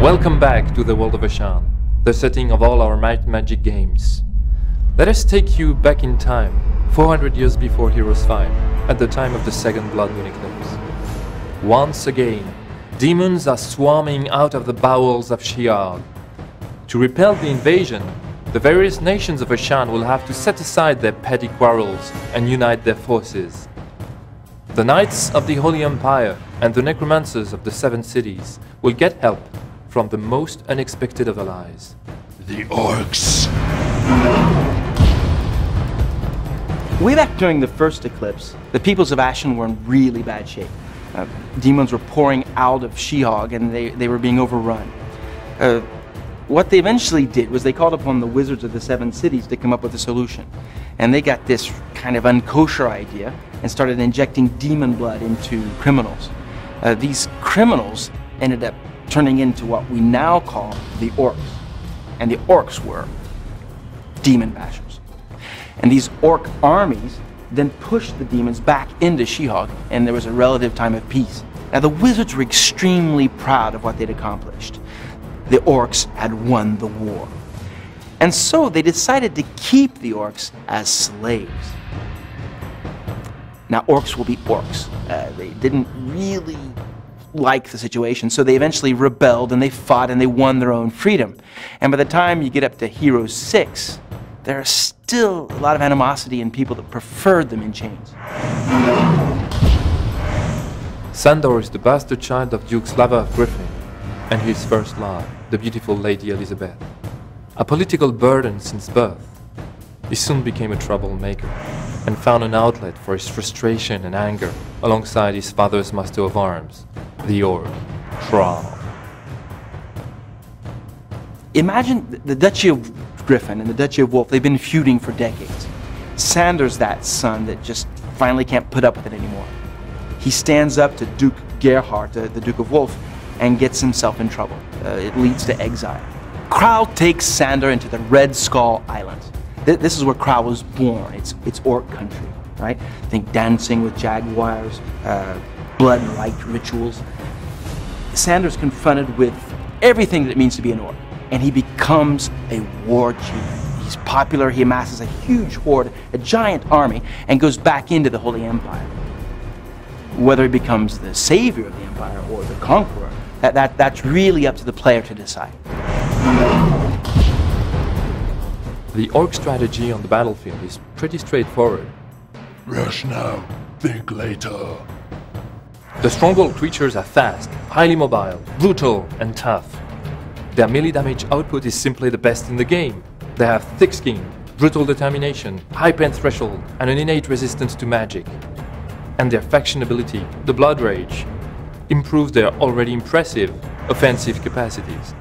Welcome back to the world of Ashan, the setting of all our Might Magic games. Let us take you back in time, 400 years before Heroes 5, at the time of the second Blood Moon eclipse. Once again, demons are swarming out of the bowels of Sheol. To repel the invasion, the various nations of Ashan will have to set aside their petty quarrels and unite their forces. The Knights of the Holy Empire and the Necromancers of the Seven Cities will get help from the most unexpected of allies. The Orcs. Way back during the first eclipse, the peoples of Ashen were in really bad shape. Demons were pouring out of Sheol and they were being overrun. What they eventually did was they called upon the wizards of the Seven Cities to come up with a solution. And they got this kind of unkosher idea and started injecting demon blood into criminals. These criminals ended up turning into what we now call the Orcs. And the Orcs were demon bashers. And these Orc armies then pushed the demons back into Sheol, and there was a relative time of peace. Now the wizards were extremely proud of what they'd accomplished. The Orcs had won the war. And so they decided to keep the Orcs as slaves. Now Orcs will be Orcs. They didn't really like the situation, so they eventually rebelled and they fought and they won their own freedom. And by the time you get up to Heroes 6, there are still a lot of animosity in people that preferred them in chains. Sandor is the bastard child of Duke Slava of Griffin and his first love, the beautiful Lady Elizabeth. A political burden since birth, he soon became a troublemaker and found an outlet for his frustration and anger alongside his father's master of arms, the Orc, Thrall. Imagine the Duchy of Griffin and the Duchy of Wolf. They've been feuding for decades. Sandor's that son that just finally can't put up with it anymore. He stands up to Duke Gerhard, the Duke of Wolf, and gets himself in trouble. It leads to exile. Krau takes Sandor into the Red Skull Islands. This is where Krau was born. It's Orc country, right? Think dancing with jaguars, blood and light rituals. Sandor's confronted with everything that it means to be an Orc, and he becomes a war chief. He's popular, he amasses a huge horde, a giant army, and goes back into the Holy Empire. Whether he becomes the savior of the Empire or the conqueror, that's really up to the player to decide. The Orc strategy on the battlefield is pretty straightforward. Rush now, think later. The stronghold creatures are fast, highly mobile, brutal, and tough. Their melee damage output is simply the best in the game. They have thick skin, brutal determination, high pain threshold, and an innate resistance to magic. And their faction ability, the Blood Rage, improves their already impressive offensive capacities.